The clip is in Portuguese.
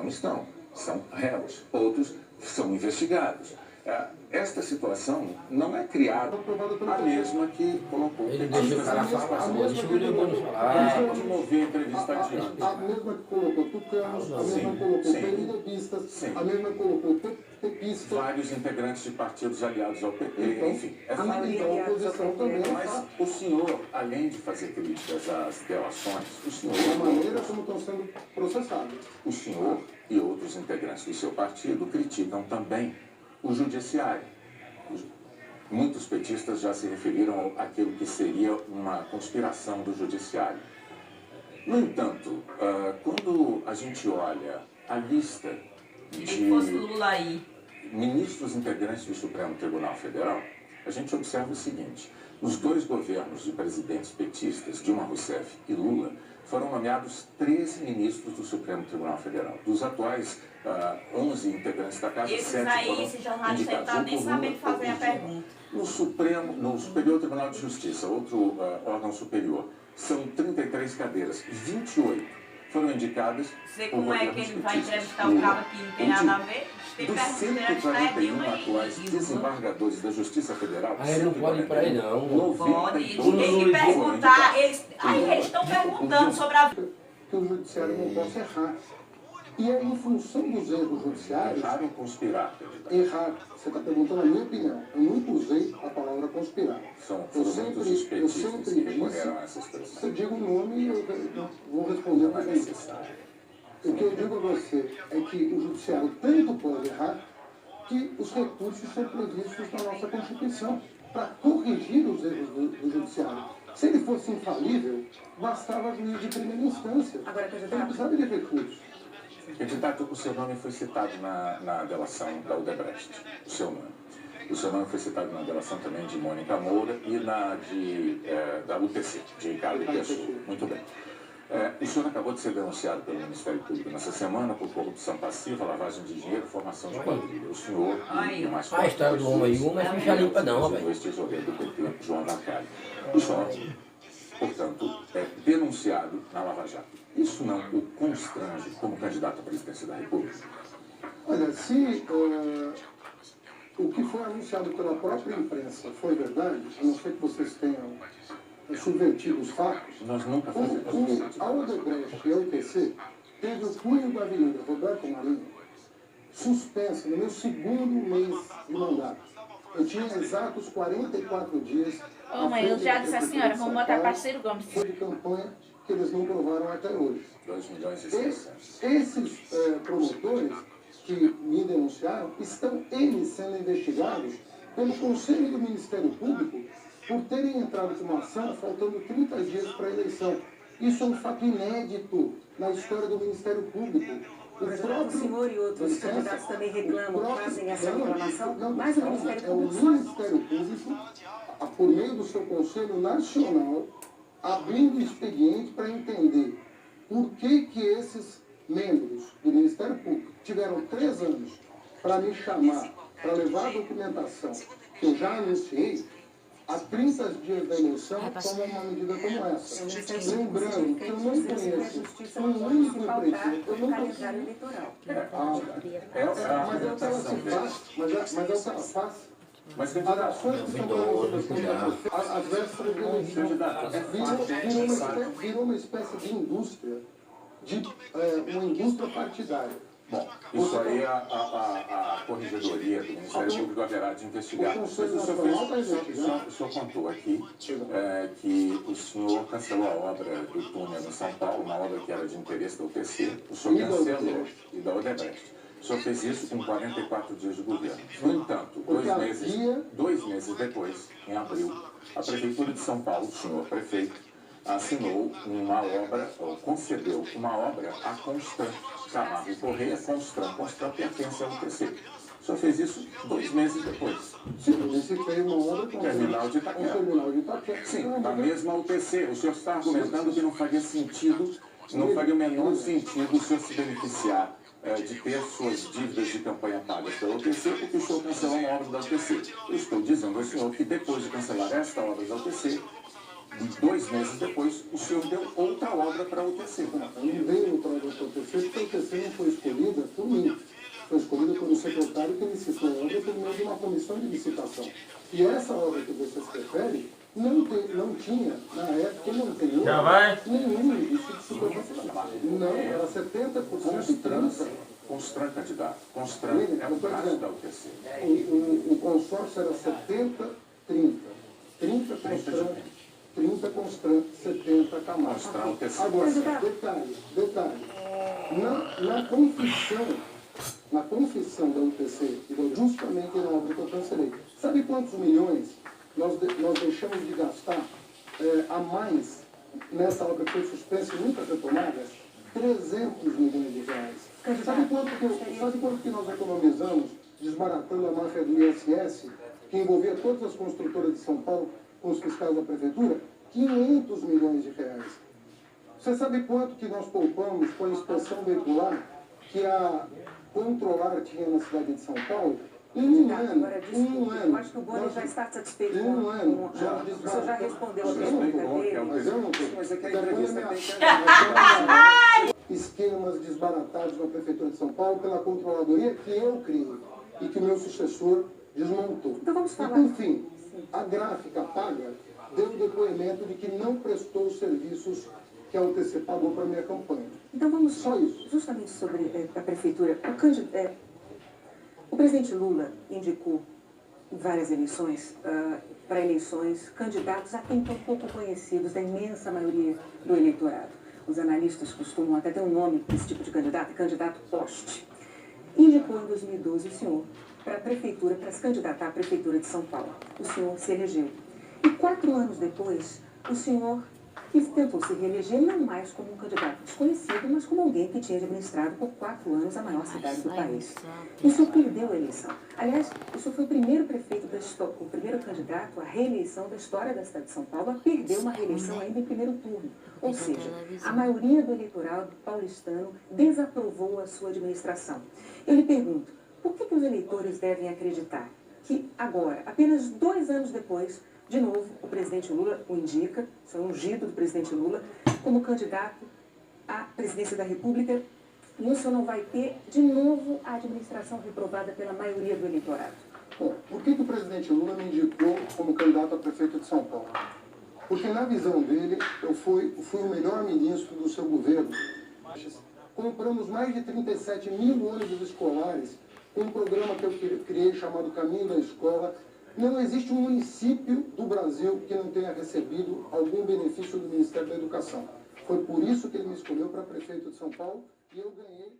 não estão, são réus, outros são investigados. Esta situação não é criada a mesma que colocou ele deixa o cara falar, deixa o William Bonner falar. Pode mover a entrevista adiante. A mesma que colocou tucanos, a mesma que colocou periodistas, a mesma que colocou pepistas. Vários integrantes de partidos aliados ao PP, então, enfim. A oposição também. Mas o senhor, além de fazer críticas às delações, o senhor... Da maneira como estão sendo processados. O senhor e outros integrantes do seu partido criticam também o judiciário. Muitos petistas já se referiram àquilo que seria uma conspiração do judiciário. No entanto, quando a gente olha a lista de ministros integrantes do Supremo Tribunal Federal, a gente observa o seguinte: nos dois governos de presidentes petistas, Dilma Rousseff e Lula, foram nomeados 13 ministros do Supremo Tribunal Federal. Dos atuais 11 integrantes da Casa, 7 foram esse jornalista indicados está nem sabendo fazer a pergunta. No Superior Tribunal de Justiça, outro órgão superior, são 33 cadeiras, 28 foram indicadas. Sei como é que ele vai entrevistar o cara que não tem nada a ver? Dos 141 atuais desembargadores da Justiça Federal, aí não pode ir para aí não. Pode, eles têm que perguntar, eles estão perguntando sobre a... Que o judiciário não possa errar. E é em função dos erros judiciários... Errar ou conspirar? Errar. Você está perguntando a minha opinião. Eu nunca usei a palavra conspirar. Eu sempre disse... Você diga o nome e eu vou responder para você. O que eu digo a você é que o judiciário tanto pode errar que os recursos são previstos na nossa Constituição para corrigir os erros do judiciário. Se ele fosse infalível, bastava juiz de primeira instância. Agora, ele precisava de recursos. Candidato, o seu nome foi citado na delação da Odebrecht. O seu nome foi citado na delação também de Mônica Moura e da UTC, de Ricardo Pessoa. Muito bem. O senhor acabou de ser denunciado pelo Ministério Público nessa semana por corrupção passiva, lavagem de dinheiro, formação de quadrilha. O senhor e o mais forte... A história do homem aí, uma é ficha limpa não, rapaz. O ex-tesoureiro do PT, João Vacari. O senhor, portanto, é denunciado na Lava Jato. Isso não o constrange como candidato à presidência da República? Olha, se o que foi anunciado pela própria imprensa foi verdade, a não ser que vocês tenham subvertido os fatos, nós nunca fazemos a Odebrecht e a UTC teve o cunho da Avenida Roberto Marinho suspensa no meu segundo mês de mandato. Eu tinha exatos 44 dias... Ô mãe, eu já disse à senhora, vamos botar parceiro Gomes. Foi de campanha que eles não provaram até hoje. 2 milhões e 600. Esses promotores que me denunciaram estão, eles sendo investigados pelo Conselho do Ministério Público por terem entrado com uma ação faltando 30 dias para a eleição. Isso é um fato inédito na história do Ministério Público. O senhor e outros candidatos também reclamam, fazem essa reclamação, mas o Ministério Público... É o Ministério Público, por meio do seu Conselho Nacional, abrindo expediente para entender por que esses membros do Ministério Público tiveram 3 anos para me chamar, para levar a documentação que eu já anunciei, há 30 dias da eleição, toma uma medida como essa. Lembrando que eu não conheço um único empreiteiro, eu não consigo... Mas é o que ela se faz, mas é o que ela faz. Mas as ações que estão as vésperas de eleição virou uma espécie de indústria, uma indústria partidária. Bom, isso aí a corregedoria do Ministério Público haverá de investigar. Mas o senhor contou aqui que o senhor cancelou a obra do túnel em São Paulo, uma obra que era de interesse da UTC. O senhor cancelou e da Odebrecht. O senhor fez isso com 44 dias de governo. No entanto, 2 meses depois, em abril, a Prefeitura de São Paulo, o senhor prefeito, assinou uma obra, ou concedeu uma obra a Constran, chamada Correia Constran. Constran pertence ao UTC. O senhor fez isso 2 meses depois. Sim, esse fez uma obra com Terminal de Itaquera. Sim, da mesma UTC. O senhor está argumentando que não faria sentido, não faria o menor sentido o senhor se beneficiar de ter suas dívidas de campanha pagas pela UTC, porque o senhor cancelou uma obra da UTC. Eu estou dizendo ao senhor que depois de cancelar esta obra da UTC, 2 meses depois, o senhor deu outra obra para a UTC. Eu não dei outra obra para a UTC, porque a UTC não foi escolhida uma comissão de licitação. E essa obra que você se refere não tinha, na época, não tem hoje, nenhum indício de superfaturamento. Não, era 70% e 30%. Constran, candidato. Constran é um braço da UTC. O consórcio era 70, 30. 30 Constran, 30 Constran, 70 Camargo. Constran, UTC. Agora, detalhe. Na confissão da UTC, justamente na obra que eu cancelei, sabe quantos milhões nós deixamos de gastar a mais nessa obra que foi suspensa e nunca retomada? 300 milhões de reais. Sabe quanto que nós economizamos desbaratando a máfia do ISS, que envolvia todas as construtoras de São Paulo com os fiscais da prefeitura? 500 milhões de reais. Você sabe quanto que nós poupamos com a inspeção veicular que a Controlar tinha na cidade de São Paulo? Em um ano. Eu acho que o Boni já está satisfeito com o senhor já respondeu a pergunta dele. Mas eu não estou. Mas é que a entrevista tem esquemas desbaratados na Prefeitura de São Paulo pela controladoria que eu criei e que o meu sucessor desmontou. Então vamos falar. E, por fim, a gráfica paga deu depoimento de que não prestou os serviços que a UTC pagou para a minha campanha. Então vamos só isso. Justamente sobre a Prefeitura. O presidente Lula indicou em várias eleições, para eleições, candidatos até então pouco conhecidos da imensa maioria do eleitorado. Os analistas costumam até ter um nome para esse tipo de candidato, candidato poste. Indicou em 2012 o senhor para a Prefeitura, para se candidatar à Prefeitura de São Paulo. O senhor se elegeu. E 4 anos depois, o senhor tentou se reeleger não mais como um candidato desconhecido, mas como alguém que tinha administrado por 4 anos a maior cidade do país. E o senhor perdeu a eleição. Aliás, o senhor foi o primeiro prefeito da história, o primeiro candidato à reeleição da história da cidade de São Paulo a perder uma reeleição ainda em primeiro turno. Ou seja, a maioria do eleitorado paulistano desaprovou a sua administração. Eu lhe pergunto, por que os eleitores devem acreditar que agora, apenas 2 anos depois, de novo, o presidente Lula o indica, isso é ungido do presidente Lula, como candidato à presidência da República, e o senhor não vai ter, de novo, a administração reprovada pela maioria do eleitorado? Bom, por que o presidente Lula me indicou como candidato a prefeito de São Paulo? Porque, na visão dele, eu fui o melhor ministro do seu governo. Compramos mais de 37 mil ônibus escolares, com um programa que eu criei chamado Caminho da Escola. Não existe um município do Brasil que não tenha recebido algum benefício do Ministério da Educação. Foi por isso que ele me escolheu para prefeito de São Paulo e eu ganhei